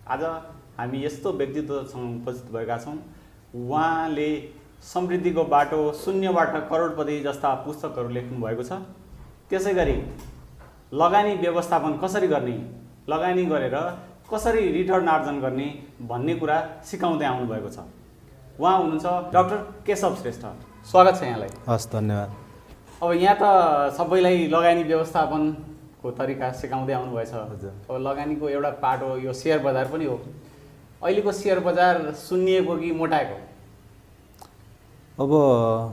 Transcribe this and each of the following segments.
आज हामी यस्तो व्यक्तित्वसँग उपस्थित भएका छौँ, उहाँले समृद्धिको बाटो शून्यबाट करोडपति जस्ता पुस्तकहरू लेख्नु भएको छ। त्यसै गरी लगानी व्यवस्थापन कसरी गर्ने, लगानी गरेर कसरी रिटर्न आर्जन गर्ने भन्ने कुरा सिकाउँदै आउनुभएको छ। उहाँ हुनुहुन्छ डाक्टर केशव श्रेष्ठ। स्वागत छ यहाँलाई। हस्, धन्यवाद। अब यहाँ त सबैलाई लगानी व्यवस्थापनको तरिका सिकाउँदै आउनुभएछ। अब लगानीको एउटा पाटो यो सेयर बजार पनि हो। अहिलेको सेयर बजार सुन्निएको कि मोटाएको? अब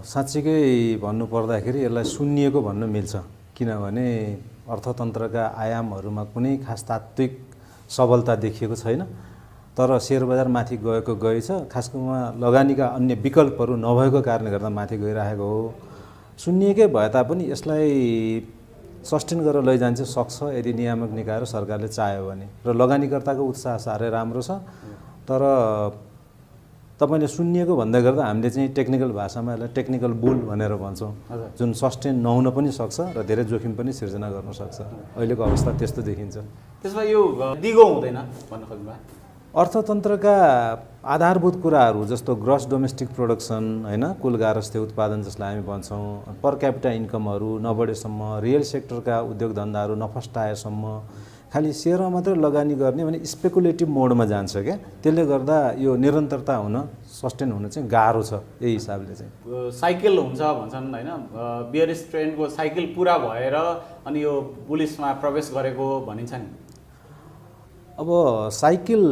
साँच्चीकै भन्नुपर्दाखेरि यसलाई सुन्निएको भन्नु मिल्छ, किनभने अर्थतन्त्रका आयामहरूमा कुनै खास तात्विक सबलता देखिएको छैन। तर सेयर बजार माथि गएको गएछ, खासमा लगानीका अन्य विकल्पहरू नभएको कारणले गर्दा माथि गइरहेको हो। सुन्निएकै भए तापनि यसलाई सस्टेन गरेर लैजान चाहिँ सक्छ यदि नियामक निकाय र सरकारले चाह्यो भने, र लगानीकर्ताको उत्साह साह्रै राम्रो छ। तर तपाईले सुन्निएको भन्दै गर्दा हामीले चाहिँ टेक्निकल भाषामा यसलाई टेक्निकल बुल भनेर भन्छौँ, जुन सस्टेन नहुन पनि सक्छ र धेरै जोखिम पनि सिर्जना गर्न सक्छ। अहिलेको अवस्था त्यस्तो देखिन्छ। त्यसमा यो दिगो हुँदैन भन्न खोज्नुभयो? अर्थतन्त्रका आधारभूत कुराहरू जस्तो ग्रस डोमेस्टिक प्रोडक्सन, हैन, कुल गारस्थे उत्पादन जसलाई हामी भन्छौँ, पर क्यापिटा इन्कमहरू नबढेसम्म, रियल सेक्टरका उद्योग धन्दाहरू नफस्टाएसम्म खालि सेयरमा मात्रै लगानी गर्ने भने स्पेकुलेटिभ मोडमा जान्छ क्या। त्यसले गर्दा यो निरन्तरता हुन, सस्टेन हुन चाहिँ गाह्रो छ। यही हिसाबले चाहिँ साइकल हुन्छ भन्छन् हैन, बियरिश ट्रेन्डको साइकल पुरा भएर अनि यो बुलिसमा प्रवेश गरेको भनिन्छ नि। अब साइकल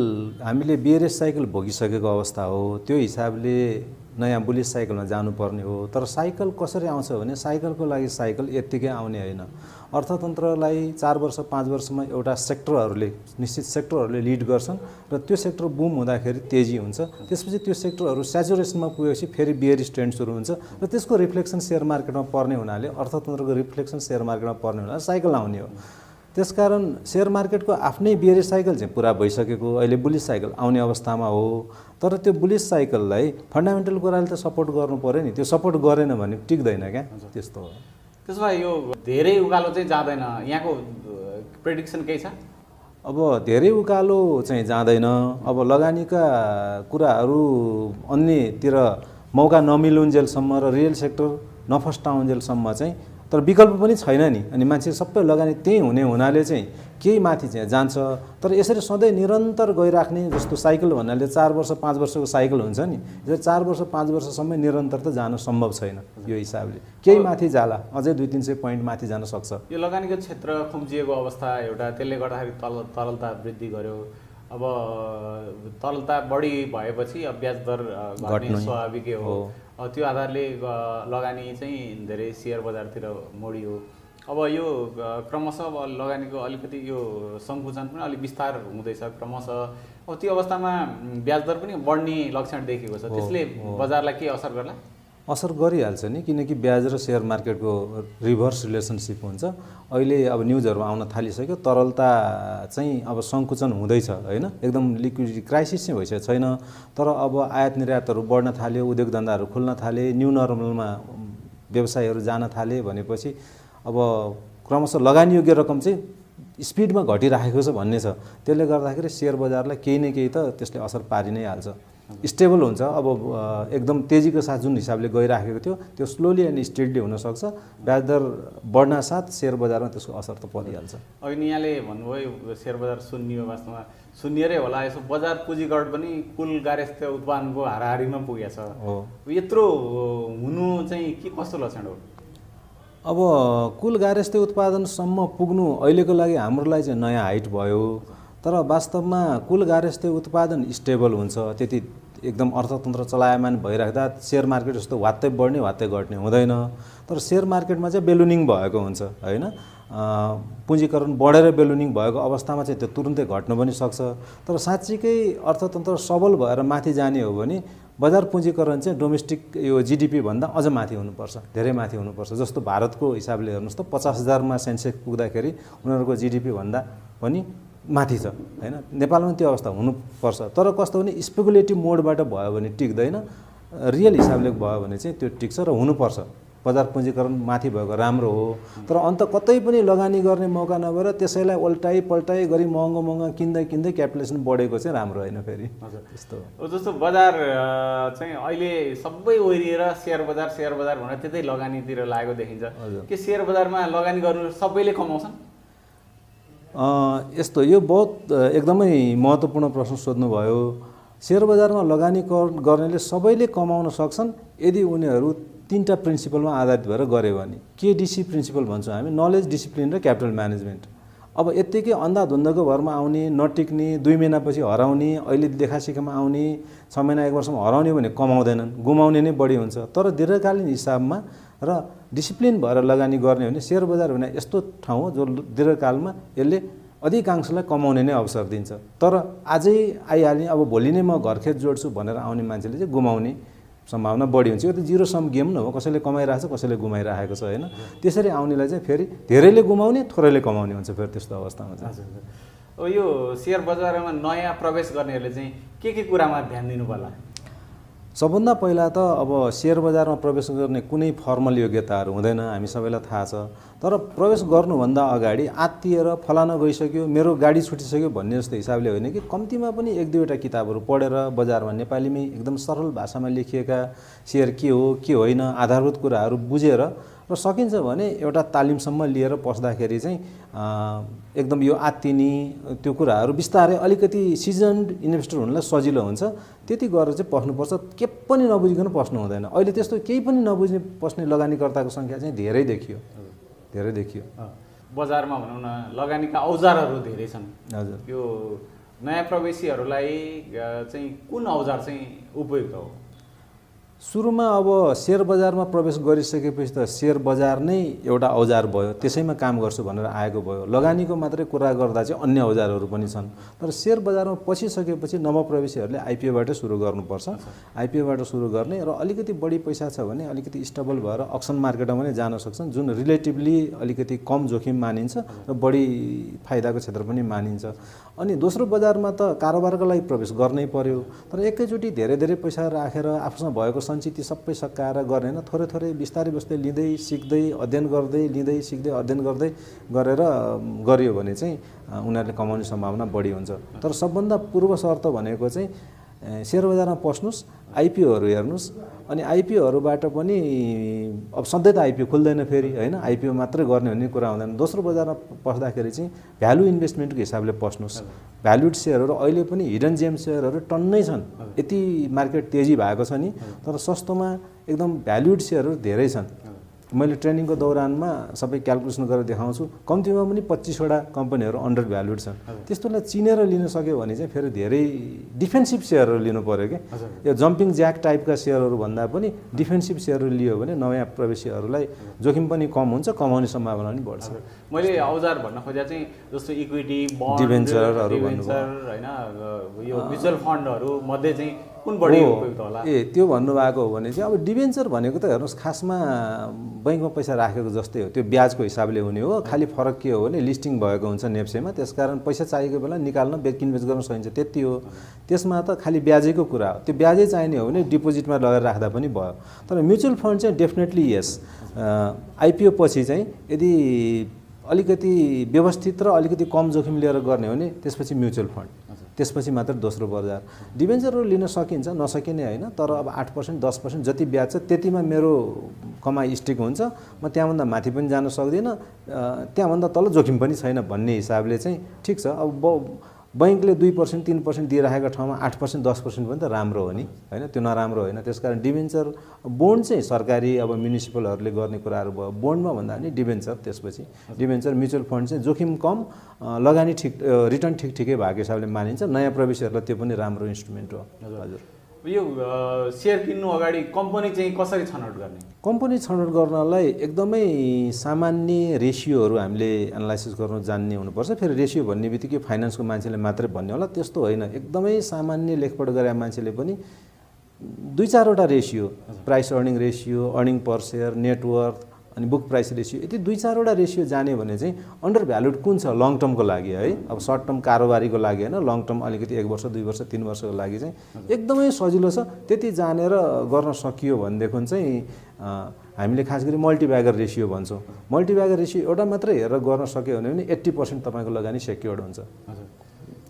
हामीले बियरिश साइकल भोगिसकेको अवस्था हो, त्यो हिसाबले नयाँ बुलिस साइकलमा जानुपर्ने हो। तर साइकल कसरी आउँछ भने साइकलको लागि साइकल यत्तिकै आउने होइन। अर्थतन्त्रलाई 4 वर्ष 5 वर्षमा एउटा सेक्टरहरूले, निश्चित सेक्टरहरूले लिड गर्छन् र त्यो सेक्टर बुम हुँदाखेरि तेजी हुन्छ। त्यसपछि त्यो सेक्टरहरू स्याचुरेसनमा पुगेपछि फेरि बियरिश ट्रेन्ड सुरु हुन्छ र त्यसको रिफ्लेक्सन सेयर मार्केटमा पर्ने हुनाले, अर्थतन्त्रको रिफ्लेक्सन सेयर मार्केटमा पर्ने हुनाले साइकल आउने हो। त्यसकारण सेयर मार्केटको आफ्नै बियरिश साइकल चाहिँ पुरा भइसकेको, अहिले बुलिस साइकल आउने अवस्थामा हो। तर त्यो बुलिस साइकललाई फन्डामेन्टल कुराले त सपोर्ट गर्नु पर्यो नि, त्यो सपोर्ट गरेन भने टिक्दैन क्या। त्यस्तो हो। त्यसो भए यो धेरै उकालो चाहिँ जाँदैन, यहाँको प्रेडिक्सन केही छ? अब धेरै उकालो चाहिँ जाँदैन। अब लगानीका कुराहरू अन्यतिर मौका नमिलुन्जेलसम्म र रियल सेक्टर नफस्टाउन्जेलसम्म चाहिँ, तर विकल्प पनि छैन नि। अनि मान्छे सबै लगानी त्यही हुने हुनाले चाहिँ केही माथि चाहिँ जान्छ। तर यसरी सधैँ निरन्तर गइराख्ने जस्तो साइकल भन्नाले 4 वर्ष 5 वर्षको साइकल हुन्छ नि, यसरी 4 वर्ष 5 वर्षसम्म निरन्तर त जान सम्भव छैन। यो हिसाबले केही माथि जाला, अझै 200-300 पोइन्ट माथि जान सक्छ। यो लगानीको क्षेत्र खुम्चिएको अवस्था एउटा, त्यसले गर्दाखेरि तरलता वृद्धि गर्यो। अब तरलता बढी भएपछि अब ब्याज दर घट्ने स्वाभाविकै हो। त्यो आधारले लगानी चाहिँ धेरै सेयर बजारतिर मोडियो। अब यो क्रमशः अब लगानीको अलिकति यो सङ्कुचन पनि अलिक बिस्तार हुँदैछ क्रमशः। अब त्यो अवस्थामा ब्याज दर पनि बढ्ने लक्षण देखिएको छ। त्यसले बजारलाई के असर गर्ला? असर गरिहाल्छ नि, किनकि ब्याज र सेयर मार्केटको रिभर्स रिलेसनसिप हुन्छ। अहिले अब न्युजहरू आउन थालिसक्यो, तरलता चाहिँ अब सङ्कुचन हुँदैछ होइन, एकदम लिक्विडिटी क्राइसिस चाहिँ भइसकेको छैन। तर अब आयात निर्यातहरू बढ्न थाल्यो, उद्योग धन्दाहरू खुल्न थाले, न्यू नर्मलमा व्यवसायहरू जान थाले भनेपछि अब क्रमशः लगानीयोग्य रकम चाहिँ स्पिडमा घटिराखेको छ भन्ने छ। त्यसले गर्दाखेरि सेयर बजारलाई केही न केही त त्यसले असर पारि नै हाल्छ। स्टेबल हुन्छ। अब एकदम तेजीको साथ जुन हिसाबले गइराखेको थियो त्यो स्लोली एन्ड स्टेडली हुनसक्छ। ब्याज दर बढ्न साथ सेयर बजारमा त्यसको असर त परिहाल्छ। अहिले यहाँले भन्नुभयो सेयर बजार सुन्नियो, वास्तवमा सुन्निएरै होला। यसो बजार पुँजीगत पनि कुल गार्हस्थ्य उत्पादनको हाराहारीमा पुगेछ। यत्रो हुनु चाहिँ के कस्तो लक्षण हो? अब कुल गार्हस्थ्य उत्पादनसम्म पुग्नु अहिलेको लागि हाम्रो लागि चाहिँ नयाँ हाइट भयो। तर वास्तवमा कुल गार्हस्थ्य उत्पादन स्टेबल हुन्छ, त्यति एकदम अर्थतन्त्र चलायमान भइराख्दा सेयर मार्केट जस्तो वात्तै बढ्ने वात्तै घट्ने हुँदैन। तर सेयर मार्केटमा चाहिँ बेलुनिङ भएको हुन्छ होइन, पुँजीकरण बढेर बेलुनिङ भएको अवस्थामा चाहिँ त्यो तुरुन्तै घट्न पनि सक्छ। तर साँच्चीकै अर्थतन्त्र सबल भएर माथि जाने हो भने बजार पुँजीकरण चाहिँ डोमेस्टिक यो जिडिपी भन्दा अझ माथि हुनुपर्छ, धेरै माथि हुनुपर्छ। जस्तो भारतको हिसाबले हेर्नुहोस् त 50,000मा सेन्सेक्स पुग्दाखेरि उनीहरूको जिडिपी भन्दा पनि माथि छ हैन। नेपालमा त्यो अवस्था हुनुपर्छ। तर कस्तो भने स्पेकुलेटिभ मोडबाट भयो भने टिक्दैन, रियल हिसाबले भयो भने चाहिँ त्यो टिक्छ र हुनुपर्छ। बजार पुँजीकरण माथि भएको राम्रो हो, तर अन्त कतै पनि लगानी गर्ने मौका नभएर त्यसैलाई उल्टाइ पल्टाइ गरी महँगो किन्दै किन्दै क्यापिटलाइजेसन बढेको चाहिँ राम्रो होइन फेरि। त्यस्तो जस्तो बजार चाहिँ अहिले सबै ओरिएर सेयर बजार भनेर त्यतै लगानीतिर लागेको देखिन्छ। के सेयर बजारमा लगानी गर्नु सबैले कमाउँछन्? यस्तो यो बहुत एकदमै महत्त्वपूर्ण प्रश्न सोध्नुभयो। सेयर बजारमा लगानी गर्नेले सबैले कमाउन सक्छन् यदि उनीहरू 3टा प्रिन्सिपलमा आधारित भएर गऱ्यो भने। केडिसी प्रिन्सिपल भन्छौँ हामी, नलेज, डिसिप्लिन र क्यापिटल म्यानेजमेन्ट। अब यत्तिकै अन्धाधुन्दाको भरमा आउने, नटिक्ने, 2 महिनापछि हराउने, अहिले देखासेखामा आउने, 6 महिना 1 वर्षमा हराउने भने कमाउँदैनन्, गुमाउने नै बढी हुन्छ। तर दीर्घकालीन हिसाबमा र डिसिप्लिन भएर लगानी गर्ने हो भने सेयर बजार भने यस्तो ठाउँ हो जो दीर्घकालमा यसले अधिकांशलाई कमाउने नै अवसर दिन्छ। तर आजै आइहाल्ने, अब भोलि नै म घरखेत जोड्छु भनेर आउने मान्छेले चाहिँ गुमाउने सम्भावना बढी हुन्छ। यो त जिरो सम गेम न हो, कसैले कमाइरहेको छ कसैले गुमाइरहेको छ होइन। त्यसरी आउनेलाई चाहिँ फेरि धेरैले गुमाउने थोरैले कमाउने हुन्छ फेरि त्यस्तो अवस्थामा चाहिँ। अब यो सेयर बजारमा नयाँ प्रवेश गर्नेहरूले चाहिँ के कुरामा ध्यान दिनु पर्ला? सबभन्दा पहिला त अब सेयर बजारमा प्रवेश गर्ने कुनै फर्मल योग्यताहरू हुँदैन, हामी सबैलाई थाहा छ। तर प्रवेश गर्नुभन्दा अगाडि आत्तिएर फलाना गइसक्यो, मेरो गाडी छुटिसक्यो भन्ने जस्तो हिसाबले होइन कि कम्तीमा पनि 1-2वटा किताबहरू पढेर बजारमा नेपालीमै एकदम सरल भाषामा लेखिएका सेयर के हो के होइन आधारभूत कुराहरू बुझेर र सकिन्छ भने एउटा तालिमसम्म लिएर पस्दाखेरि चाहिँ एकदम यो आत्तिनी त्यो कुराहरू बिस्तारै अलिकति सिजन्ड इन्भेस्टर हुनलाई सजिलो हुन्छ। त्यति गरेर चाहिँ पस्नुपर्छ, के पनि नबुझिकन पस्नु हुँदैन। अहिले त्यस्तो केही पनि नबुझ्ने पस्ने लगानीकर्ताको सङ्ख्या चाहिँ धेरै देखियो। बजारमा भनौँ न लगानीका औजारहरू धेरै छन्। हजुर, यो नयाँ प्रवेशीहरूलाई चाहिँ कुन औजार चाहिँ उपयुक्त हो? सुरुमा अब सेयर बजारमा प्रवेश गरिसकेपछि त सेयर बजार नै एउटा औजार भयो, त्यसैमा काम गर्छु भनेर आएको भयो। लगानीको मात्रै कुरा गर्दा चाहिँ अन्य औजारहरू पनि छन्। तर सेयर बजारमा पसिसकेपछि नवप्रवेशीहरूले आइपिओबाट सुरु गर्नुपर्छ। आइपिओबाट सुरु गर्ने र अलिकति बढी पैसा छ भने अलिकति स्टेबल भएर अक्सन मार्केटमा पनि जान सक्छन्, जुन रिलेटिभली अलिकति कम जोखिम मानिन्छ र बढी फाइदाको क्षेत्र पनि मानिन्छ। अनि दोस्रो बजारमा त कारोबारको लागि प्रवेश गर्नै पर्यो। तर एकैचोटि धेरै पैसा राखेर आफूसँग भएको सञ्चित सबै सकाएर गर्ने होइन, थोरै बिस्तारै लिँदै सिक्दै अध्ययन गर्दै लिँदै सिक्दै अध्ययन गर्दै गरेर गरियो भने चाहिँ उनीहरूले कमाउने सम्भावना बढी हुन्छ। तर सबभन्दा पूर्व शर्त भनेको चाहिँ सेयर बजारमा पस्नुहोस्, आइपिओहरू हेर्नुहोस्। अनि आइपिओहरूबाट पनि अब सधैँ त आइपिओ खुल्दैन फेरि होइन, आइपिओ मात्रै गर्ने भन्ने कुरा हुँदैन। दोस्रो बजारमा पस्दाखेरि चाहिँ भ्यालु इन्भेस्टमेन्टको हिसाबले पस्नुहोस्। भ्यालुड सेयरहरू अहिले पनि हिडन जेम सेयरहरू टन्नै छन्, यति मार्केट तेजी भएको छ नि। तर सस्तोमा एकदम भ्यालुड सेयरहरू धेरै छन्। मैले ट्रेनिङको दौरानमा सबै क्यालकुलेसन गरेर देखाउँछु, कम्तीमा पनि 25वटा कम्पनीहरू अन्डर भ्यालुड छन्। त्यस्तोलाई चिनेर लिन सक्यो भने चाहिँ फेरि धेरै डिफेन्सिभ सेयरहरू लिनु पऱ्यो कि। यो जम्पिङ ज्याक टाइपका सेयरहरू भन्दा पनि डिफेन्सिभ सेयरहरू लियो भने नयाँ प्रवेशीहरूलाई जोखिम पनि कम हुन्छ, कमाउने सम्भावना पनि बढ्छ। मैले औजार भन्न खोजेँ चाहिँ जस्तो इक्विटी, बन्ड, डिभेन्चरहरू होइन, यो म्युचुअल फन्डहरू मध्ये चाहिँ कुन बढी उपयुक्त होला? त्यो भन्नुभएको हो भने चाहिँ अब डिभेन्चर भनेको त हेर्नुहोस् खासमा बैंकमा पैसा राखेको जस्तै हो, त्यो ब्याजको हिसाबले हुने हो। खालि फरक के हो भने लिस्टिङ भएको हुन्छ नेप्सेमा, त्यसकारण पैसा चाहिएको बेला निकाल्न किनबेच गर्न सकिन्छ, त्यति हो। त्यसमा त खालि ब्याजैको कुरा हो। त्यो ब्याजै चाहिने हो भने डिपोजिटमा लगेर राख्दा पनि भयो। तर म्युचुअल फन्ड चाहिँ डेफिनेटली यस, आइपिओ पछि चाहिँ यदि अलिकति व्यवस्थित र अलिकति कम जोखिम लिएर गर्ने हो भने त्यसपछि म्युचुअल फन्ड, त्यसपछि मात्र दोस्रो बजार। डिभेन्चरहरू लिन सकिन्छ, नसकिने होइन। तर अब 8% 10% जति ब्याज छ त्यतिमा मेरो कमाइ स्टिक हुन्छ, म त्यहाँभन्दा माथि पनि जान सक्दिनँ, त्यहाँभन्दा तल जोखिम पनि छैन भन्ने हिसाबले चाहिँ ठिक छ। अब बैंकले 2% 3% दिइराखेको ठाउँमा 8% 10% पनि त राम्रो हो नि होइन, त्यो नराम्रो होइन। त्यसकारण डिभेन्चर, बोन्ड चाहिँ सरकारी अब म्युनिसिपलहरूले गर्ने कुराहरू भयो। बोन्डमा भन्दा पनि डिभेन्चर, त्यसपछि डिभेन्चर, म्युचुअल फन्ड चाहिँ जोखिम कम, लगानी ठिक, रिटर्न ठिकै भएको हिसाबले मानिन्छ। नयाँ प्रवेशीहरूलाई त्यो पनि राम्रो इन्स्ट्रुमेन्ट हो। हजुर, यो सेयर किन्नु अगाडि कम्पनी चाहिँ कसरी छनौट गर्ने? कम्पनी छनौट गर्नलाई एकदमै सामान्य रेसियोहरू हामीले एनालाइसिस गर्न जान्ने हुनुपर्छ। फेरि रेसियो भन्ने बित्तिकै फाइनेन्सको मान्छेले मात्रै भन्ने होला त्यस्तो होइन। एकदमै सामान्य लेखपढ गरेका मान्छेले पनि 2-4वटा ratio, price earning ratio, earning per share, net worth अनि बुक प्राइस रेसियो, यति 2-4वटा रेसियो जाने भने चाहिँ अन्डर भ्यालुड कुन छ लङ टर्मको लागि है। अब सर्ट टर्म कारोबारीको लागि होइन, लङ टर्म अलिकति 1 वर्ष 2 वर्ष 3 वर्षको लागि चाहिँ एकदमै सजिलो छ। त्यति जानेर गर्न सकियो भनेदेखि चाहिँ हामीले खास गरी मल्टिब्यागर रेसियो भन्छौँ। मल्टिब्यागर रेसियो एउटा मात्रै हेरेर गर्न सक्यो भने 80% तपाईँको लगानी सेक्योर्ड हुन्छ।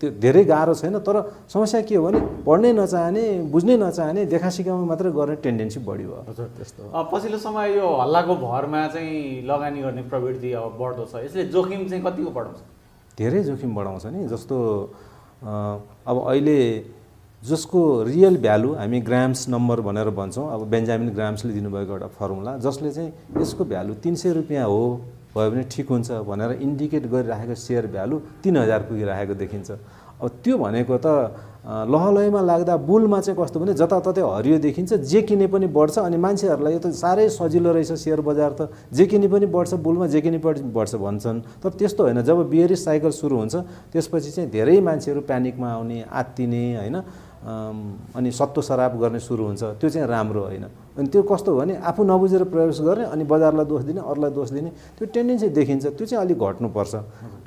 त्यो धेरै गाह्रो छैन, तर समस्या के हो भने पढ्नै नचाहने, बुझ्नै नचाहने, देखासिकामा मात्रै गर्ने टेन्डेन्सी बढी भयो। हजुर त्यस्तो। पछिल्लो समय यो हल्लाको भरमा चाहिँ लगानी गर्ने प्रवृत्ति अब बढ्दो छ, यसले जोखिम चाहिँ कतिको बढाउँछ? धेरै जोखिम बढाउँछ नि। जस्तो अब अहिले जसको रियल भ्यालु हामी ग्राम्स नम्बर भनेर भन्छौँ, अब बेन्जामिन ग्राम्सले दिनुभएको एउटा फर्मुला जसले चाहिँ यसको भ्यालु 300 रुपियाँ हो भयो भने ठिक हुन्छ भनेर इन्डिकेट गरिराखेको सेयर भ्यालु 3000 पुगिरहेको देखिन्छ। अब त्यो भनेको त लहलहैमा लाग्दा बुलमा चाहिँ कस्तो भने जताततै हरियो देखिन्छ, जे किने पनि बढ्छ। अनि मान्छेहरूलाई यो त साह्रै सजिलो रहेछ सेयर बजार त, जे किने पनि बढ्छ, बुलमा जे किने पनि बढ्छ भन्छन्। तर त्यस्तो होइन। जब बियरिश साइकल सुरु हुन्छ त्यसपछि चाहिँ धेरै मान्छेहरू प्यानिकमा आउने, आत्तिने होइन, अनि सत्तो सराप गर्ने सुरु हुन्छ। त्यो चाहिँ राम्रो होइन। अनि त्यो कस्तो हो भने आफू नबुझेर प्रवेश गर्ने अनि बजारलाई दोष दिने, अरूलाई दोष दिने, त्यो टेन्डेन्सी देखिन्छ। त्यो चाहिँ अलिक घट्नुपर्छ।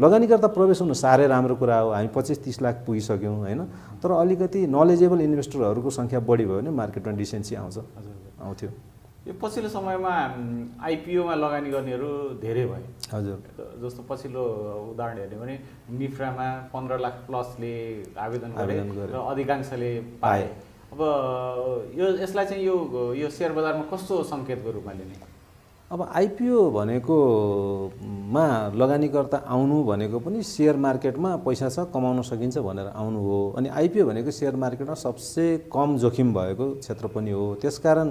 लगानीकर्ता प्रवेश हुनु साह्रै राम्रो कुरा हो। हामी 25-30 लाख पुगिसक्यौँ होइन, तर अलिकति नलेजेबल इन्भेस्टरहरूको सङ्ख्या बढी भयो भने मार्केटमा डिसेन्सी आउँथ्यो। यो पछिल्लो समयमा आइपिओमा लगानी गर्नेहरू धेरै भए। हजुर। जस्तो पछिल्लो उदाहरण हेर्ने भने निफ्रामा 15 लाख प्लसले आवेदन गरे र अधिकांशले पाए। अब यसलाई चाहिँ यो सेयर बजारमा कस्तो सङ्केतको रूपमा लिने? अब आइपिओ भनेकोमा लगानीकर्ता आउनु भनेको पनि सेयर मार्केटमा पैसा छ, कमाउन सकिन्छ भनेर आउनु हो। अनि आइपिओ भनेको सेयर मार्केटमा सबसे कम जोखिम भएको क्षेत्र पनि हो। त्यसकारण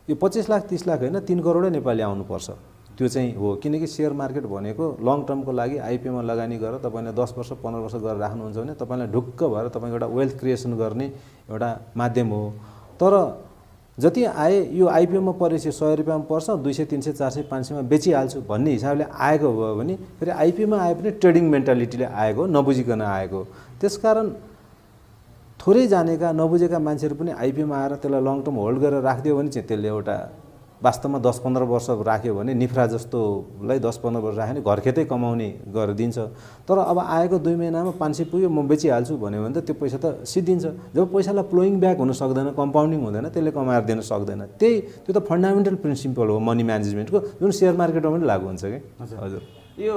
यो 25 लाख 30 लाख होइन, 3 करोडै नेपाली आउनुपर्छ। त्यो चाहिँ हो। किनकि सेयर मार्केट भनेको लङ टर्मको लागि आइपिओमा लगानी गरेर तपाईँले 10 वर्ष 15 वर्ष गरेर राख्नुहुन्छ भने तपाईँलाई ढुक्क भएर तपाईँको एउटा वेल्थ क्रिएसन गर्ने एउटा माध्यम हो। तर जति आए यो आइपिओमा परेपछि 100 रुपियाँमा पर्छ, 200 300 400 500मा बेचिहाल्छु भन्ने हिसाबले आएको भयो भने फेरि आइपिओमा आए पनि ट्रेडिङ मेन्टालिटीले आएको, नबुझिकन आएको। त्यसकारण थोरै जानेका नबुझेका मान्छेहरू पनि आइपिओमा आएर त्यसलाई लङ टर्म होल्ड गरेर राखिदियो भने चाहिँ त्यसले एउटा वास्तवमा 10-15 वर्ष राख्यो भने निफ्रा जस्तोलाई 10-15 वर्ष राख्यो भने घरखेतै कमाउने गरेर दिन्छ। तर अब आएको 2 महिनामा 500 पुग्यो, म बेचिहाल्छु भन्यो भने त त्यो पैसा त सिद्धिन्छ। जब पैसालाई फ्लोइङ ब्याक हुन सक्दैन, कम्पाउन्डिङ हुँदैन, त्यसले कमाएर दिन सक्दैन। त्यो त फन्डामेन्टल प्रिन्सिपल हो मनी म्यानेजमेन्टको, जुन सेयर मार्केटमा पनि लागु हुन्छ कि। हजुर। यो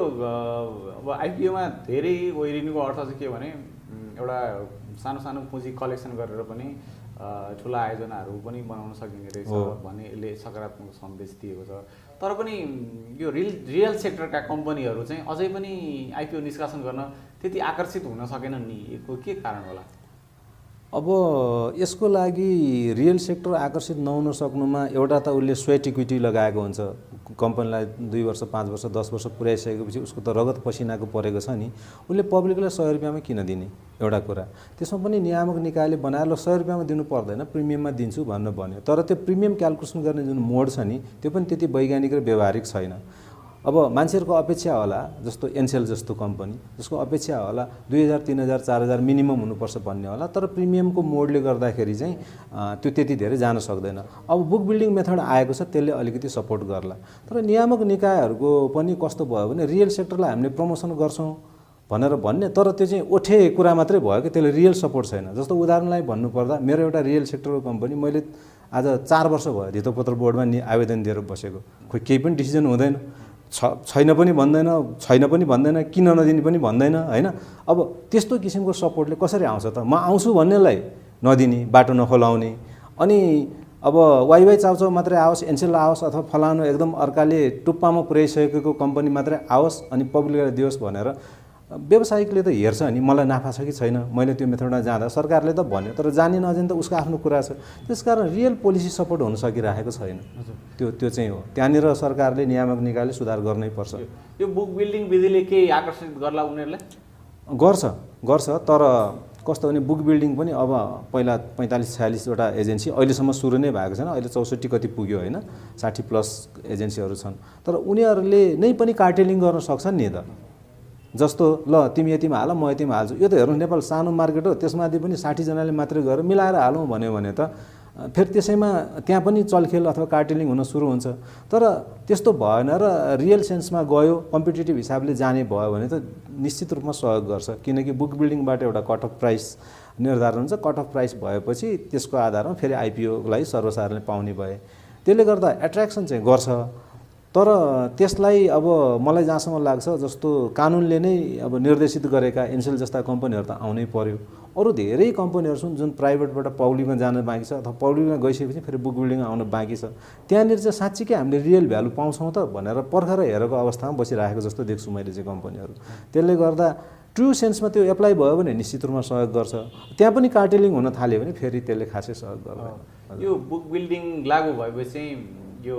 अब आइपिओमा धेरै ओइरिनुको अर्थ चाहिँ के हो भने एउटा सानो सानो पुँजी कलेक्सन गरेर पनि ठुला आयोजनाहरू पनि बनाउन सकिने रहेछ भन्ने यसले सकारात्मक सन्देश दिएको छ। तर पनि यो रियल सेक्टरका कम्पनीहरू चाहिँ अझै पनि आइपिओ निष्कासन गर्न त्यति आकर्षित हुन सकेनन् नि, यसको के कारण होला? अब यसको लागि रियल सेक्टर आकर्षित नहुन सक्नुमा एउटा त उसले स्वेट इक्विटी लगाएको हुन्छ। कम्पनीलाई 2 वर्ष 5 वर्ष 10 वर्ष पुर्याइसकेपछि उसको त रगत पसिनाको परेको छ नि, उसले पब्लिकलाई 100 रुपियाँमा किन दिने एउटा कुरा। त्यसमा पनि नियामक निकायले बनाएर 100 रुपियाँमा दिनु पर्दैन, प्रिमियममा दिन्छु भन्न भन्यो। तर त्यो प्रिमियम क्यालकुलेसन गर्ने जुन मोड छ नि त्यो पनि त्यति वैज्ञानिक र व्यवहारिक छैन। अब मान्छेहरूको अपेक्षा होला, जस्तो एनसेल जस्तो कम्पनी जसको अपेक्षा होला 2000 3000 4000 मिनिमम हुनुपर्छ भन्ने होला, तर प्रिमियमको मोडले गर्दाखेरि चाहिँ त्यो त्यति धेरै जान सक्दैन। अब बुक बिल्डिङ मेथड आएको छ, त्यसले अलिकति सपोर्ट गर्ला। तर नियामक निकायहरूको पनि कस्तो भयो भने रियल सेक्टरलाई हामीले प्रमोसन गर्छौँ भनेर भन्ने, तर त्यो चाहिँ ओठे कुरा मात्रै भयो कि त्यसले रियल सपोर्ट छैन। जस्तो उदाहरणलाई भन्नुपर्दा मेरो एउटा रियल सेक्टरको कम्पनी, मैले आज 4 वर्ष भयो धितोपत्र बोर्डमा आवेदन दिएर बसेको, खोइ केही पनि डिसिजन हुँदैन, छैन पनि भन्दैन, किन नदिने पनि भन्दैन होइन। अब त्यस्तो किसिमको सपोर्टले कसरी आउँछ त? म आउँछु भन्नेलाई नदिने, बाटो नखोलाउने, अनि अब वाइवाई चाउचाउ मात्रै आओस्, एनसेल आओस् अथवा फलानु एकदम अर्काले टुप्पामा पुर्याइसकेको कम्पनी मात्रै आओस् अनि पब्लिकलाई दियोस् भनेर व्यवसायिकले त हेर्छ नि मलाई नाफा छ कि छैन। मैले त्यो मेथडमा जाँदा सरकारले त भन्यो, तर जाने नजाने त उसको आफ्नो कुरा छ। त्यसकारण रियल पोलिसी सपोर्ट हुन सकिरहेको छैन। त्यो चाहिँ हो, त्यहाँनिर सरकारले नियामक निकायले सुधार गर्नै पर्छ। यो बुक बिल्डिङ विधिले के आकर्षित गर्ला उनीहरूलाई? गर्छ, तर कस्तो भने बुक बिल्डिङ पनि अब पहिला 45-46 वटा एजेन्सी अहिलेसम्म सुरु नै भएको छैन, अहिले 64 कति पुग्यो होइन, 60+ एजेन्सीहरू छन्। तर उनीहरूले नै पनि कार्टेलिङ गर्न सक्छन् नि त। जस्तो ल तिमी यतिमा हाल, म यतिमा हाल्छु, यो त हेर्नु नेपाल सानो मार्केट हो, त्यसमाथि पनि 60 जनाले मात्रै गरेर मिलाएर हालौँ भन्यो भने त फेरि त्यसैमा त्यहाँ पनि चलखेल अथवा कार्टेलिङ हुन सुरु हुन्छ। तर त्यस्तो भएन र रियल सेन्समा गयो, कम्पिटेटिभ हिसाबले जाने भयो भने त निश्चित रूपमा सहयोग गर्छ, किनकि बुक बिल्डिङबाट एउटा कट अफ प्राइस निर्धारण हुन्छ। कट अफ प्राइस भएपछि त्यसको आधारमा फेरि आइपिओलाई सर्वसाधारणले पाउने भए, त्यसले गर्दा एट्र्याक्सन चाहिँ गर्छ। तर त्यसलाई अब मलाई जहाँसम्म लाग्छ जस्तो कानुनले नै अब निर्देशित गरेका एनसेल जस्ता कम्पनीहरू त आउनै पर्यो। अरू धेरै कम्पनीहरू छन् जुन प्राइभेटबाट पब्लिकमा जान बाँकी छ अथवा पब्लिकमा गइसकेपछि फेरि बुक बिल्डिङ आउन बाँकी छ। त्यहाँनिर चाहिँ साँच्चीकै हामीले रियल भ्यालु पाउँछौँ त भनेर पर्खेर हेरेको अवस्थामा बसिरहेको जस्तो देख्छु मैले चाहिँ कम्पनीहरू। त्यसले गर्दा ट्रु सेन्समा त्यो एप्लाई भयो भने निश्चित रूपमा सहयोग गर्छ। त्यहाँ पनि कार्टेलिङ हुन थाल्यो भने फेरि त्यसले खासै सहयोग गर्दैन। यो बुक बिल्डिङ लागू भएपछि चाहिँ यो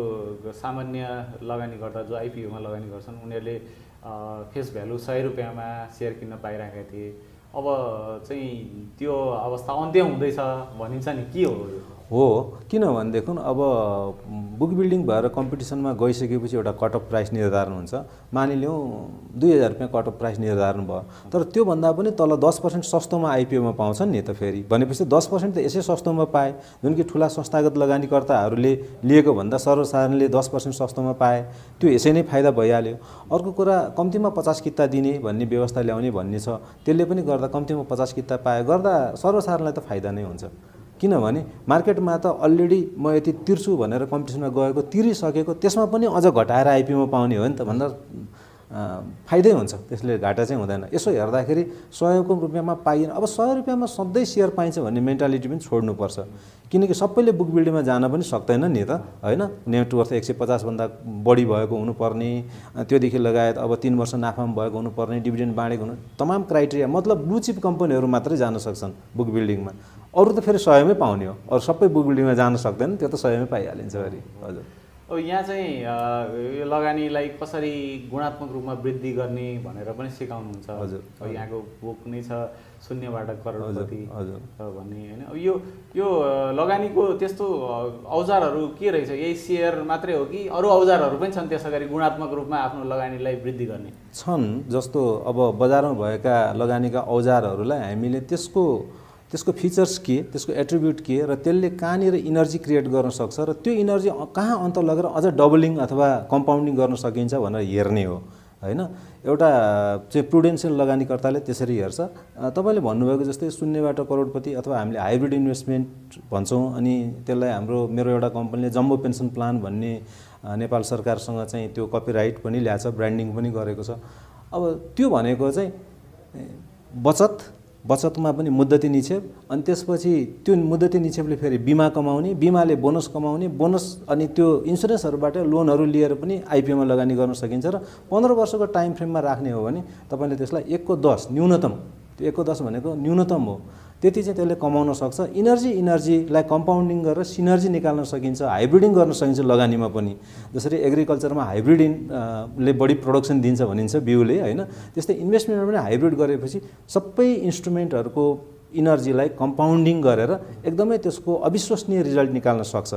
सामान्य लगानीकर्ता जो आइपिओमा लगानी गर्छन् उनीहरूले फेस भ्यालु 100 रुपियाँमा सेयर किन्न पाइरहेका थिए। अब चाहिँ त्यो अवस्था अन्त्य हुँदैछ भनिन्छ नि, के हो? किनभनेदेखि अब बुक बिल्डिङ भएर कम्पिटिसनमा गइसकेपछि एउटा कट अफ प्राइस निर्धारण हुन्छ। मानिलिउँ 2000 रुपियाँ कट अफ प्राइस निर्धारण भयो, तर त्योभन्दा पनि तल 10% सस्तोमा आइपिओमा पाउँछन् नि त। फेरि भनेपछि 10% त यसै सस्तोमा पाए, जुन कि ठुला संस्थागत लगानीकर्ताहरूले लिएको भन्दा सर्वसाधारणले 10% सस्तोमा पाए, त्यो यसै नै फाइदा भइहाल्यो। अर्को कुरा कम्तीमा 50 किता दिने भन्ने व्यवस्था ल्याउने भन्ने छ, त्यसले पनि गर्दा कम्तीमा 50 किता पाए गर्दा सर्वसाधारणलाई त फाइदा नै हुन्छ। किनभने मार्केटमा त अलरेडी म यति तिर्छु भनेर कम्पिटिसनमा गएको तिरिसकेको, त्यसमा पनि अझ घटाएर आइपिओमा पाउने हो नि त भन्दा फाइदै हुन्छ, त्यसले घाटा चाहिँ हुँदैन। यसो हेर्दाखेरि 100 रुपियाँमा पाइएन, अब 100 रुपियाँमा सधैँ सेयर पाइन्छ भन्ने मेन्टालिटी पनि छोड्नुपर्छ। किनकि सबैले बुक बिल्डिङमा जान पनि सक्दैन नि त, होइन? नेटवर्थ 150 भन्दा बढी भएको हुनुपर्ने, त्योदेखि लगायत अब 3 वर्ष नाफामा भएको हुनुपर्ने, डिभिडेन्ड बाँडेको हुनु, तमाम क्राइटेरिया, मतलब ब्लू चिप कम्पनीहरू मात्रै जान सक्छन् बुक बिल्डिङमा। अरू त फेरि 100 मै पाउने हो, अरू सबै बुक बिल्डिङमा जान सक्दैन, त्यो त 100 मै पाइहालिन्छ फेरि। हजुर, अब यहाँ चाहिँ यो लगानीलाई कसरी गुणात्मक रूपमा वृद्धि गर्ने भनेर पनि सिकाउनुहुन्छ। हजुर, यहाँको बुक नै छ शून्यबाट करोडपति भन्ने, होइन? अब यो लगानीको त्यस्तो औजारहरू के रहेछ? यही सेयर मात्रै हो कि अरू औजारहरू पनि छन् त्यसै गरी गुणात्मक रूपमा आफ्नो लगानीलाई वृद्धि गर्ने? छन्। जस्तो अब बजारमा भएका लगानीका औजारहरूलाई हामीले त्यसको फिचर्स के, त्यसको एट्रिब्युट के, र त्यसले कहाँनिर इनर्जी क्रिएट गर्न सक्छ र त्यो इनर्जी कहाँ अन्त लगेर अझ डबलिङ अथवा कम्पाउन्डिङ गर्न सकिन्छ भनेर हेर्ने हो, होइन? एउटा चाहिँ प्रुडेन्सियल लगानीकर्ताले त्यसरी हेर्छ। तपाईँले भन्नुभएको जस्तै शून्यबाट करोडपति अथवा हामीले हाइब्रिड इन्भेस्टमेन्ट भन्छौँ, अनि त्यसलाई मेरो एउटा कम्पनीले जम्बो पेन्सन प्लान भन्ने नेपाल सरकारसँग चाहिँ त्यो कपिराइट पनि ल्याएको छ, ब्रान्डिङ पनि गरेको छ। अब त्यो भनेको चाहिँ बचतमा पनि मुद्दती निक्षेप, अनि त्यसपछि त्यो मुद्दती निक्षेपले फेरि बिमा कमाउने, बिमाले बोनस कमाउने, बोनस अनि त्यो इन्सुरेन्सहरूबाट लोनहरू लिएर पनि आइपिओमा लगानी गर्न सकिन्छ। र 15 वर्षको टाइम फ्रेममा राख्ने हो भने तपाईँले त्यसलाई 1/10 न्यूनतम, त्यो 1/10 भनेको न्यूनतम हो, त्यति चाहिँ त्यसले कमाउन सक्छ। इनर्जीलाई कम्पाउन्डिङ गरेर सिनर्जी निकाल्न सकिन्छ, हाइब्रिडिङ गर्न सकिन्छ लगानीमा पनि। जसरी एग्रिकल्चरमा हाइब्रिडले बढी प्रोडक्सन दिन्छ भनिन्छ बिउले, होइन? त्यस्तै इन्भेस्टमेन्टमा पनि हाइब्रिड गरेपछि सबै इन्स्ट्रुमेन्टहरूको इनर्जीलाई कम्पाउन्डिङ गरेर एकदमै त्यसको अविश्वसनीय रिजल्ट निकाल्न सक्छ।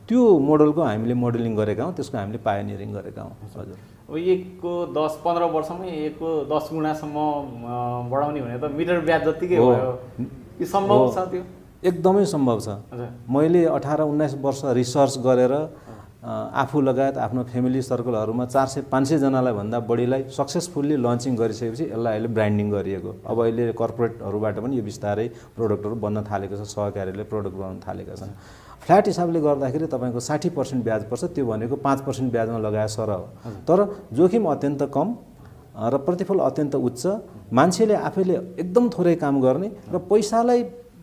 त्यो मोडलको हामीले मोडलिङ गरेका हौँ, त्यसको हामीले पायोनियरिङ गरेका हौँ। हजुर, अब 1-15 वर्षमै 1-10 गुणासम्म बढाउने भने त मिटर ब्याज जत्तिकै भयो, के सम्भव छ? त्यो एकदमै सम्भव छ। मैले 18-19 वर्ष रिसर्च गरेर आफू लगायत आफ्नो फ्यामिली सर्कलहरूमा 400-500 जनालाई भन्दा बढीलाई सक्सेसफुल्ली लन्चिङ गरिसकेपछि यसलाई अहिले ब्रान्डिङ गरिएको। अब अहिले कर्पोरेटहरूबाट पनि यो बिस्तारै प्रोडक्टहरू बन्न थालेको छ, सहकारीले प्रोडक्ट बनाउन थालेका छन्। फ्ल्याट हिसाबले गर्दाखेरि तपाईँको 60% ब्याज पर्छ, त्यो भनेको 5% ब्याजमा लगाए सर हो। तर जोखिम अत्यन्त कम र प्रतिफल अत्यन्त उच्च। मान्छेले आफैले एकदम थोरै काम गर्ने र पैसालाई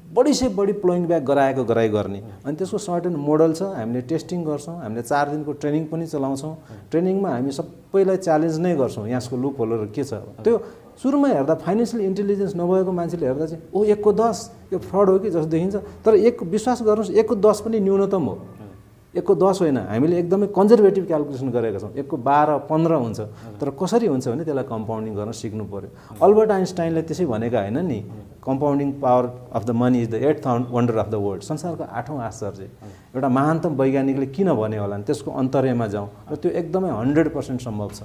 बढी से बढी प्लोइङ ब्याक गराई गर्ने, अनि त्यसको सर्टेन मोडल छ। हामीले टेस्टिङ गर्छौँ, हामीले 4 दिनको ट्रेनिङ पनि चलाउँछौँ। ट्रेनिङमा हामी सबैलाई च्यालेन्ज नै गर्छौँ, यहाँको लुप होलहरू के छ। त्यो सुरुमा हेर्दा फाइनेन्सियल इन्टेलिजेन्स नभएको मान्छेले हेर्दा चाहिँ 1/10 यो फ्रड हो कि जस्तो देखिन्छ। तर विश्वास गर्नुहोस् 1/10 पनि न्यूनतम हो, 1/10 होइन। हामीले एकदमै कन्जर्भेटिभ क्यालकुलेसन गरेका छौँ, 1/12-15 हुन्छ। तर कसरी हुन्छ भने त्यसलाई कम्पाउन्डिङ गर्न सिक्नु पर्यो। अल्बर्ट आइन्स्टाइनले त्यसै भनेका होइन नि, compounding power of the money is the 8th wonder of the world, संसारको 8औं आश्चर्य। एउटा महानतम वैज्ञानिकले किन भने होला नि, त्यसको अन्तर्यमा जाउँ र त्यो एकदमै 100% सम्भव छ।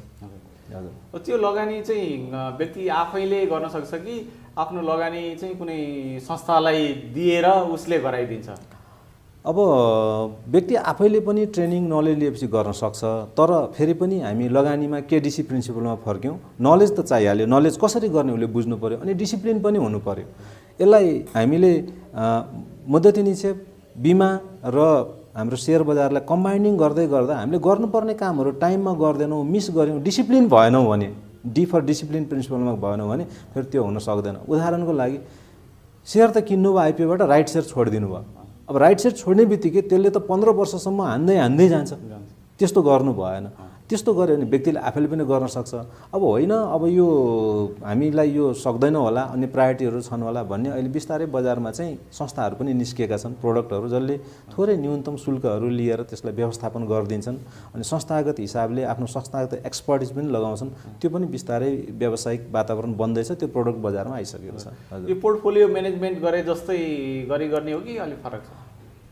हजुर, त्यो लगानी चाहिँ व्यक्ति आफैले गर्न सक्छ कि आफ्नो लगानी चाहिँ कुनै संस्थालाई दिएर उसले गराइदिन्छ? अब व्यक्ति आफैले पनि ट्रेनिङ नलेज लिएपछि गर्न सक्छ, तर फेरि पनि हामी लगानीमा केडिसी प्रिन्सिपलमा फर्क्यौँ। नलेज त चाहिहाल्यो, नलेज कसरी गर्ने उसले बुझ्नु पर्यो, अनि डिसिप्लिन पनि हुनु पर्यो। यसलाई हामीले मुद्दती निक्षेप, बिमा र हाम्रो सेयर बजारलाई कम्बाइनिङ गर्दै गर्दा हामीले गर्नुपर्ने कामहरू टाइममा गर्दैनौँ, मिस गऱ्यौँ, डिसिप्लिन भएनौँ भने, डी फर डिसिप्लिन प्रिन्सिपलमा भएनौँ भने फेरि त्यो हुन सक्दैन। उदाहरणको लागि सेयर त किन्नु भयो आइपिओबाट, राइट सेयर छोडिदिनु भयो। अब राइट सेयर छोड्ने बित्तिकै त्यसले त 15 वर्षसम्म हान्दै जान्छ। त्यस्तो गर्नु भएन। त्यस्तो गऱ्यो भने व्यक्तिले आफैले पनि गर्न सक्छ। अब होइन, अब यो हामीलाई यो सक्दैन होला, अन्य प्रायोरिटीहरू छन् होला भन्ने अहिले बिस्तारै बजारमा चाहिँ संस्थाहरू पनि निस्किएका छन्, प्रोडक्टहरू जसले थोरै न्यूनतम शुल्कहरू लिएर त्यसलाई व्यवस्थापन गरिदिन्छन्, अनि संस्थागत हिसाबले आफ्नो संस्थागत एक्सपर्टिज पनि लगाउँछन्। त्यो पनि बिस्तारै व्यावसायिक वातावरण बन्दैछ, त्यो प्रोडक्ट बजारमा आइसकेको छ। यो पोर्टफोलियो म्यानेजमेन्ट गरे जस्तै गर्ने हो कि अलिक फरक छ?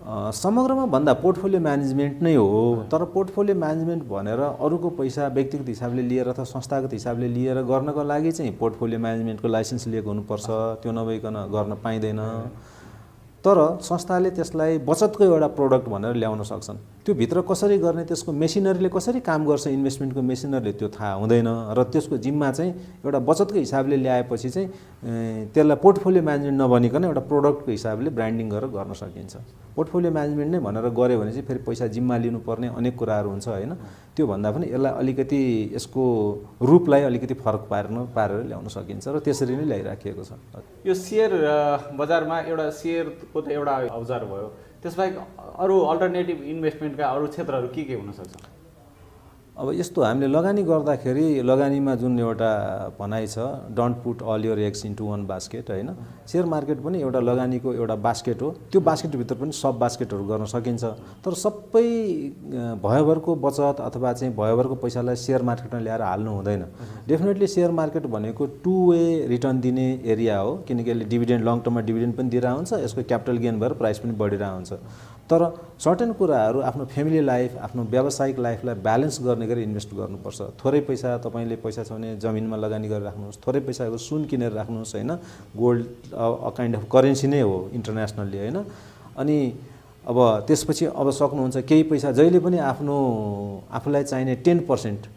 समग्रमा भन्दा पोर्टफोलियो म्यानेजमेन्ट नै हो, तर पोर्टफोलियो म्यानेजमेन्ट भनेर अरूको पैसा व्यक्तिगत हिसाबले लिएर अथवा संस्थागत हिसाबले लिएर गर्नको लागि चाहिँ पोर्टफोलियो म्यानेजमेन्टको लाइसेन्स लिएको हुनुपर्छ, त्यो नभइकन गर्न पाइँदैन। तर संस्थाले त्यसलाई बचतको एउटा प्रोडक्ट भनेर ल्याउन सक्छन्। त्यो भित्र कसरी गर्ने, त्यसको मेसिनरीले कसरी काम गर्छ, इन्भेस्टमेन्टको मेसिनरीले त्यो थाहा हुँदैन, र त्यसको जिम्मा चाहिँ एउटा बचतको हिसाबले ल्याएपछि चाहिँ त्यसलाई पोर्टफोलियो म्यानेजमेन्ट नबनिकन एउटा प्रोडक्टको हिसाबले ब्रान्डिङ गरेर गर्न सकिन्छ। पोर्टफोलियो म्यानेजमेन्ट नै भनेर गऱ्यो भने चाहिँ फेरि पैसा जिम्मा लिनुपर्ने अनेक कुराहरू हुन्छ होइन। त्यो भन्दा पनि यसलाई अलिकति यसको रूपलाई अलिकति फरक पारेर ल्याउन सकिन्छ, र त्यसरी नै ल्याइराखिएको छ। यो सेयर बजारमा एउटा सेयरको त एउटा औजार भयो, त्यसबाहेक अरू अल्टरनेटिभ इन्भेस्टमेन्टका अरू क्षेत्रहरू के हुन सक्छ? अब यस्तो हामीले लगानी गर्दाखेरि लगानीमा जुन एउटा भनाइ छ, don't put all your eggs into one basket होइन। सेयर मार्केट पनि एउटा लगानीको एउटा बास्केट हो। त्यो बास्केटभित्र पनि सब बास्केटहरू गर्न सकिन्छ, तर सबै भयभरको बचत अथवा चाहिँ भयभरको पैसालाई सेयर मार्केटमा ल्याएर हाल्नु हुँदैन। डेफिनेटली सेयर मार्केट भनेको टु वे रिटर्न दिने एरिया हो, किनकि यसले डिभिडेन्ड लङ टर्ममा डिभिडेन्ड पनि दिइरहेको हुन्छ, यसको क्यापिटल गेन भएर प्राइस पनि बढिरहेको हुन्छ। तर सर्टेन कुराहरू आफ्नो फ्यामिली लाइफ, आफ्नो व्यावसायिक लाइफलाई ब्यालेन्स गर्ने गरी इन्भेस्ट गर्नुपर्छ। थोरै पैसा तपाईँले पैसा छ भने जमिनमा लगानी गरेर राख्नुहोस्, थोरै पैसाको सुन किनेर राख्नुहोस् होइन। गोल्ड काइन्ड अफ करेन्सी नै हो इन्टरनेसनल्ली होइन। अनि अब त्यसपछि अब सक्नुहुन्छ केही पैसा जहिले पनि आफूलाई चाहिने 10%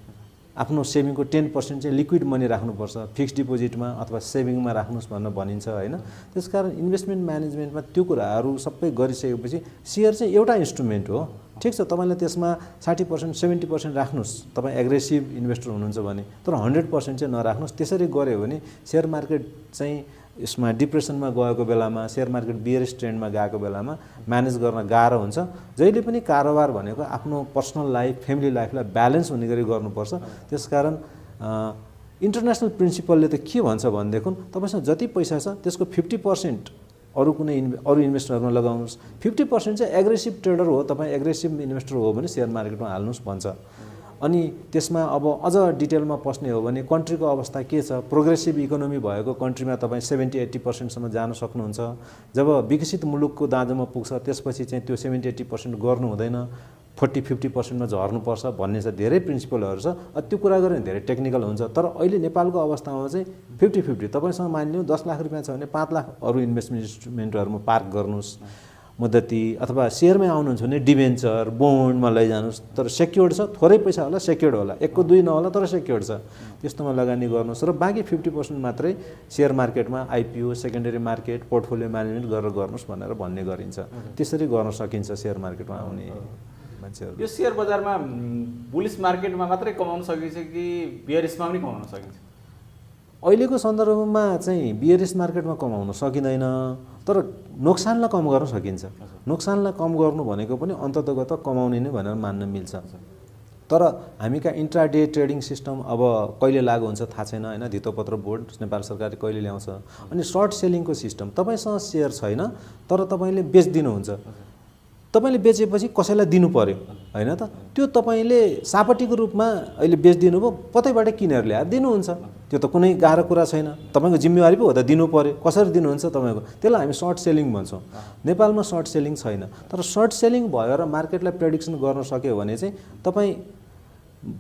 आफ्नो सेभिङको 10% चाहिँ लिक्विड मनी राख्नुपर्छ, फिक्स्ड डिपोजिटमा अथवा सेभिङमा राख्नुहोस् भनेर भनिन्छ होइन। त्यसकारण इन्भेस्टमेन्ट म्यानेजमेन्टमा त्यो कुराहरू सबै गरिसकेपछि सेयर चाहिँ एउटा इन्स्ट्रुमेन्ट हो, ठिक छ। तपाईँले त्यसमा 60% 70% राख्नुहोस्, तपाईँ एग्रेसिभ इन्भेस्टर हुनुहुन्छ भने, तर 100% चाहिँ नराख्नुहोस्। त्यसरी गऱ्यो भने सेयर मार्केट चाहिँ यसमा डिप्रेसनमा गएको बेलामा, सेयर मार्केट बियरिश ट्रेन्डमा गएको बेलामा म्यानेज गर्न गाह्रो हुन्छ। जहिले पनि कारोबार भनेको आफ्नो पर्सनल लाइफ, फ्यामिली लाइफलाई ब्यालेन्स हुने गरी गर्नुपर्छ। त्यसकारण इन्टरनेसनल प्रिन्सिपलले त के भन्छ भनेदेखि तपाईँसँग जति पैसा छ त्यसको 50% अरू इन्भेस्टरमा लगाउनुहोस्, 50% चाहिँ एग्रेसिभ ट्रेडर हो, तपाईँ एग्रेसिभ इन्भेस्टर हो भने सेयर मार्केटमा हाल्नुहोस् भन्छ। अनि त्यसमा अब अझ डिटेलमा पस्ने हो भने कन्ट्रीको अवस्था के छ, प्रोग्रेसिभ इकोनोमी भएको कन्ट्रीमा तपाईँ 70-80% जान सक्नुहुन्छ। जब विकसित मुलुकको दाँजोमा पुग्छ त्यसपछि चाहिँ त्यो 70-80% गर्नु हुँदैन, 40-50% झर्नुपर्छ भन्ने छ। धेरै प्रिन्सिपलहरू छ, त्यो कुरा गऱ्यो भने धेरै टेक्निकल हुन्छ। तर अहिले नेपालको अवस्थामा चाहिँ 50-50, तपाईँसँग मानिलिउँ 10 लाख रुपियाँ छ भने 5 लाख अरू इन्भेस्टमेन्ट इन्स्ट्रुमेन्टहरूमा पार्क गर्नुहोस् मुद्दती, अथवा सेयरमै आउनुहुन्छ भने डिभेन्चर, बोन्डमा लैजानुहोस्, तर सेक्योर्ड छ, थोरै पैसा होला सेक्योर्ड होला, 1-2 नहोला तर सेक्योर्ड छ, त्यस्तोमा लगानी गर्नुहोस्। र बाँकी 50% मात्रै सेयर मार्केटमा IPO, secondary market, portfolio management गरेर गर्नुहोस् भनेर भन्ने गरिन्छ। त्यसरी गर्न सकिन्छ सेयर मार्केटमा आउने मान्छेहरू। यो सेयर बजारमा बुलिस मार्केटमा मात्रै कमाउन सकिन्छ कि बियरिसमा पनि कमाउन सकिन्छ? अहिलेको सन्दर्भमा चाहिँ बियरिस मार्केटमा कमाउन सकिँदैन, तर नोक्सानलाई कम गर्न सकिन्छ। नोक्सानलाई कम गर्नु भनेको पनि अन्ततगत कमाउने नै भनेर मान्न मिल्छ। तर हामी कहाँ इन्ट्राडे ट्रेडिङ सिस्टम अब कहिले लागु हुन्छ थाहा छैन होइन। धितोपत्र बोर्ड नेपाल सरकारले कहिले ल्याउँछ। अनि सर्ट सेलिङको सिस्टम, तपाईँसँग सेयर छैन तर तपाईँले बेचिदिनुहुन्छ, तपाईँले बेचेपछि कसैलाई दिनु पर्यो होइन त। त्यो तपाईँले सापटीको रूपमा अहिले बेचिदिनु भयो, कतैबाट किनेर ल्याएर दिनुहुन्छ, त्यो त कुनै गाह्रो कुरा छैन, तपाईँको जिम्मेवारी पो हो त, दिनु पर्यो। कसरी दिनुहुन्छ तपाईँको, त्यसलाई हामी सर्ट सेलिङ भन्छौँ। नेपालमा सर्ट सेलिङ छैन, तर सर्ट सेलिङ भएर मार्केटलाई प्रेडिक्सन गर्न सक्यो भने चाहिँ तपाईँ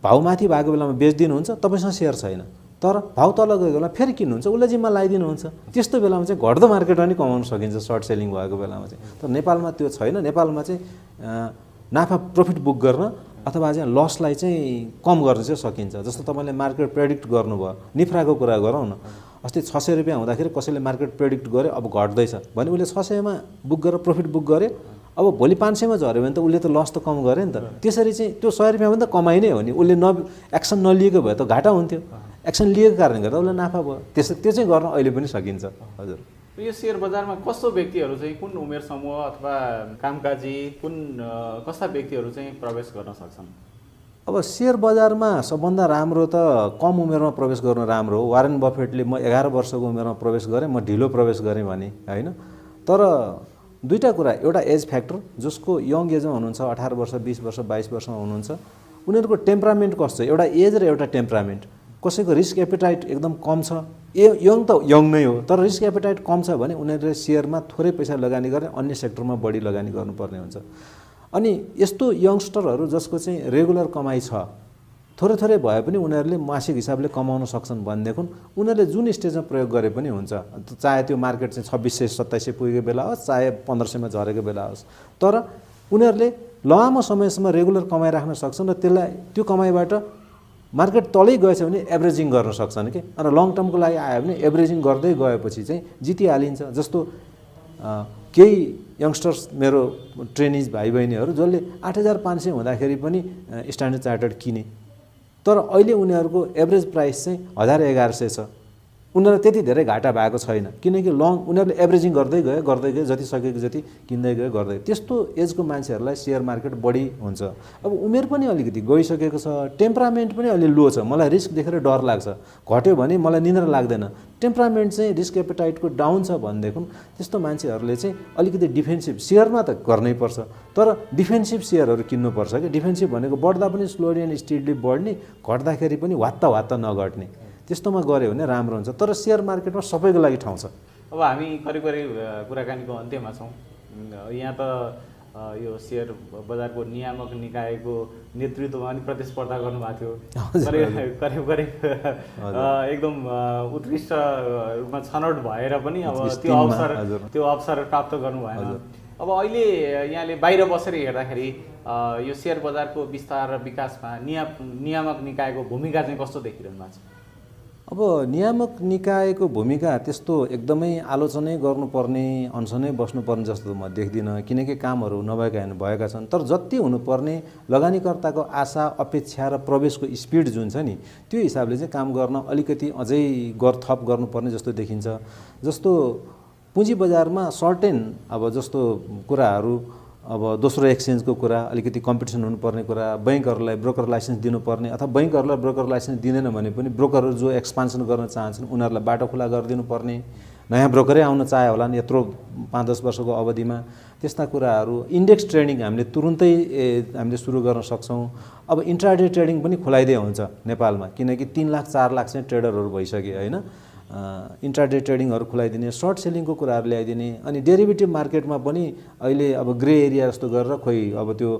भाउ माथि भएको बेलामा बेचिदिनुहुन्छ, तपाईँसँग सेयर छैन, तर भाउ तल गएको बेला फेरि किन्नुहुन्छ, उसले जिम्मा लगाइदिनुहुन्छ। त्यस्तो बेलामा चाहिँ घट्दो मार्केटमा नि कमाउन सकिन्छ सर्ट सेलिङ भएको बेलामा चाहिँ। तर नेपालमा त्यो छैन। नेपालमा चाहिँ नाफा प्रफिट बुक गर्न अथवा चाहिँ लसलाई चाहिँ कम गर्न चाहिँ सकिन्छ। जस्तो तपाईँले मार्केट प्रेडिक्ट गर्नुभयो, निफ्राको कुरा गरौँ न, अस्ति 600 रुपियाँ हुँदाखेरि कसैले मार्केट प्रेडिक्ट गर्यो अब घट्दैछ भने उसले 600 मा बुक गरेर प्रफिट बुक गर्यो, अब भोलि 500 मा झऱ्यो भने त उसले त लस त कम गर्यो नि त। त्यसरी चाहिँ त्यो 100 रुपियाँ पनि त कमाइ नै हो नि। उसले एक्सन नलिएको भए त घाटा हुन्थ्यो, एक्सन लिएको कारणले गर्दा उसलाई नाफा भयो। त्यो चाहिँ गर्न अहिले पनि सकिन्छ। हजुर, यो सेयर बजारमा कस्तो व्यक्तिहरू चाहिँ, कुन उमेर समूह अथवा कामकाजी, कुन कस्ता व्यक्तिहरू चाहिँ प्रवेश गर्न सक्छन्? अब सेयर बजारमा सबभन्दा राम्रो त कम उमेरमा प्रवेश गर्नु राम्रो हो। वारेन बफेटले म 11 वर्षको उमेरमा प्रवेश गरेँ, म ढिलो प्रवेश गरेँ भने होइन। तर दुईवटा कुरा, एउटा एज फ्याक्टर, जसको यङ एजमा हुनुहुन्छ 18 वर्ष 20 वर्ष 22 वर्षमा हुनुहुन्छ, उनीहरूको टेम्परामेन्ट कस्तो छ, एउटा एज र एउटा टेम्परामेन्ट। कसैको रिस्क एपिटाइट एकदम कम छ, यङ त यङ नै हो तर रिस्क एपिटाइट कम छ भने उनीहरूले सेयरमा थोरै पैसा लगानी गर्ने, अन्य सेक्टरमा बढी लगानी गर्नुपर्ने हुन्छ। अनि यस्तो यङ्स्टरहरू जसको चाहिँ रेगुलर कमाइ छ, थोरै थोरै भए पनि उनीहरूले मासिक हिसाबले कमाउन सक्छन् भनेदेखि उनीहरूले जुन स्टेजमा प्रयोग गरे पनि हुन्छ। चाहे त्यो मार्केट चाहिँ 2600 2700 पुगेको बेला होस्, चाहे 1500 मा झरेको बेला होस्, तर उनीहरूले लामो समयसम्म रेगुलर कमाइ राख्न सक्छन् र त्यसलाई त्यो कमाइबाट मार्केट तलै गएछ भने एभरेजिङ गर्न सक्छन् कि। अनि लङ टर्मको लागि आयो भने एभरेजिङ गर्दै गएपछि चाहिँ जितिहालिन्छ। जस्तो केही यङ्स्टर्स मेरो ट्रेनिज भाइ बहिनीहरू जसले 8500 हुँदाखेरि पनि स्ट्यान्डर्ड चार्टर्ड किने, तर अहिले उनीहरूको एभरेज प्राइस चाहिँ 1100 छ। उनीहरूलाई त्यति धेरै घाटा भएको छैन किनकि उनीहरूले एभरेजिङ गर्दै गयो जति सकेको जति किन्दै गयो गर्दै। त्यस्तो एजको मान्छेहरूलाई सेयर मार्केट बढी हुन्छ। अब उमेर पनि अलिकति गइसकेको छ, टेम्परामेन्ट पनि अलि लो छ, मलाई रिस्क देखेर डर लाग्छ, घट्यो भने मलाई निन्द्रा लाग्दैन, टेम्परामेन्ट चाहिँ रिस्क एपिटाइटको डाउन छ भनेदेखि त्यस्तो मान्छेहरूले चाहिँ अलिकति डिफेन्सिभ सेयरमा त गर्नै पर्छ, तर डिफेन्सिभ सेयरहरू किन्नुपर्छ कि। डिफेन्सिभ भनेको बढ्दा पनि स्लोली एन्ड स्टिडली बढ्ने, घट्दाखेरि पनि वात्त नघट्ने, त्यस्तोमा गऱ्यो भने राम्रो हुन्छ। तर सेयर मार्केटमा सबैको लागि ठाउँ छ। अब हामी करिब कुराकानीको अन्त्यमा छौँ। यहाँ त यो सेयर बजारको नियामक निकायको नेतृत्वमा पनि प्रतिस्पर्धा गर्नुभएको थियो, करिब एकदम उत्कृष्ट रूपमा छनौट भएर पनि अब त्यो अवसर प्राप्त गर्नु भएन। अब अहिले यहाँले बाहिर बसेर हेर्दाखेरि यो सेयर बजारको विस्तार र विकासमा नियामक निकायको भूमिका चाहिँ कस्तो देखिरहनु भएको छ? अब नियामक निकायको भूमिका त्यस्तो एकदमै आलोचनै गर्नुपर्ने, अनसनै बस्नुपर्ने जस्तो म देख्दिनँ, किनकि कामहरू नभएका भएका छन्। तर जति हुनुपर्ने लगानीकर्ताको आशा अपेक्षा र प्रवेशको स्पिड जुन छ नि, त्यो हिसाबले चाहिँ काम गर्न अलिकति अझै थप गर्नुपर्ने जस्तो देखिन्छ। जस्तो पुँजी बजारमा सर्टेन अब जस्तो कुराहरू, अब दोस्रो एक्सचेन्जको कुरा, अलिकति कम्पिटिसन हुनुपर्ने कुरा, बैंकहरूलाई ब्रोकर लाइसेन्स दिनुपर्ने, अथवा बैंकहरूलाई ब्रोकर लाइसेन्स दिँदैन भने पनि ब्रोकरहरू जो एक्सपान्सन गर्न चाहन्छन् उनीहरूलाई बाटो खुला गरिदिनु पर्ने, नयाँ ब्रोकरै आउन चाहे होला नि यत्रो 5-10 वर्षको अवधिमा। त्यस्ता कुराहरू, इन्डेक्स ट्रेडिङ हामीले तुरुन्तै हामीले सुरु गर्न सक्छौँ। अब इन्ट्राडे ट्रेडिङ पनि खुलाइदिए हुन्छ नेपालमा, किनकि 3 लाख 4 लाख चाहिँ ट्रेडरहरू भइसक्यो होइन। इन्ट्राडे ट्रेडिङहरू खुलाइदिने, सर्ट सेलिङको कुराहरू ल्याइदिने, अनि डेरिभेटिभ मार्केटमा पनि अहिले अब ग्रे एरिया जस्तो गरेर खोइ अब त्यो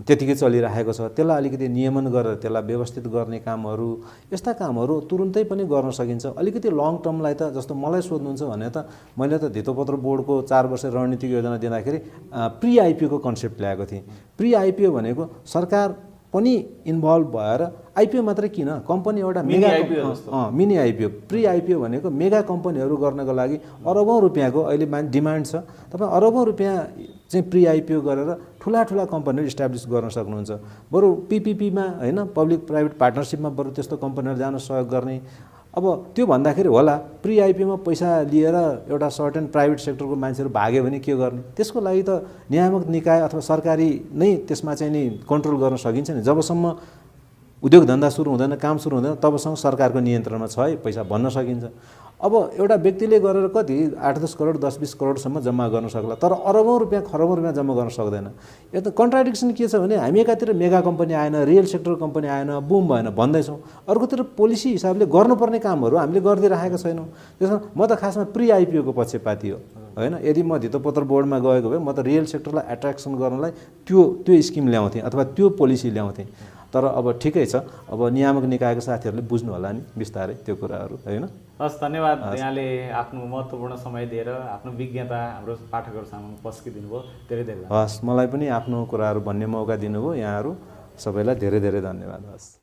त्यतिकै चलिरहेको छ, त्यसलाई अलिकति नियमन गरेर त्यसलाई व्यवस्थित गर्ने कामहरू, यस्ता कामहरू तुरुन्तै पनि गर्न सकिन्छ। अलिकति लङ टर्मलाई त जस्तो मलाई सोध्नुहुन्छ भने त मैले त धितोपत्र बोर्डको 4 वर्ष रणनीतिक योजना दिँदाखेरि प्री आइपिओको कन्सेप्ट ल्याएको थिएँ। प्री आइपिओ भनेको सरकार पनि इन्भल्भ भएर आइपिओ मात्रै किन, कम्पनी एउटा मिनी आइपिओ, प्री आइपिओ भनेको मेगा कम्पनीहरू गर्नको लागि अरबौँ रुपियाँको अहिले डिमान्ड छ। तपाईँ अरबौँ रुपियाँ चाहिँ प्री आइपिओ गरेर ठुला कम्पनीहरू इस्टाब्लिस गर्न सक्नुहुन्छ। बरु पिपिपीमा होइन, पब्लिक प्राइभेट पार्टनरसिपमा बरु त्यस्तो कम्पनीहरू जान सहयोग गर्ने। अब त्यो भन्दाखेरि होला प्री आइपिओमा पैसा लिएर एउटा सर्टेन प्राइभेट सेक्टरको मान्छेहरू भाग्यो भने के गर्ने? त्यसको लागि त नियामक निकाय अथवा सरकारी नै त्यसमा चाहिँ नि कन्ट्रोल गर्न सकिन्छ नि। जबसम्म उद्योग धन्दा सुरु हुँदैन, काम सुरु हुँदैन, तबसम्म सरकारको नियन्त्रणमा छ है पैसा भन्न सकिन्छ। अब एउटा व्यक्तिले गरेर कति 8-10 करोड 10-20 करोडसम्म जम्मा गर्न सक्ला, तर अरबौँ रुपियाँ खरबौँ रुपियाँ जम्मा गर्न सक्दैन। यो त कन्ट्राडिक्सन के छ भने हामी एकातिर मेगा कम्पनी आएन, रियल सेक्टर कम्पनी आएन, बुम भएन भन्दैछौँ, अर्कोतिर पोलिसी हिसाबले गर्नुपर्ने कामहरू हामीले गरिदिइराखेका छैनौँ। त्यसमा म त खासमा प्री आइपिओको पक्षपाती हो होइन। यदि म धितोपत्र बोर्डमा गएको भए म त रियल सेक्टरलाई एट्र्याक्सन गर्नलाई त्यो स्किम ल्याउँथेँ अथवा त्यो पोलिसी ल्याउँथेँ। तर अब ठिकै छ, अब नियामक निकायको साथीहरूले बुझ्नु होला नि बिस्तारै त्यो कुराहरू, होइन? हस्, धन्यवाद। यहाँले आफ्नो महत्त्वपूर्ण समय दिएर आफ्नो विज्ञता हाम्रो पाठकहरू सामु पस्किदिनु भयो। धेरै धेरै धन्यवाद। हस्, मलाई पनि आफ्नो कुराहरू भन्ने मौका दिनुभयो। यहाँहरू सबैलाई धेरै धेरै धन्यवाद। हस्।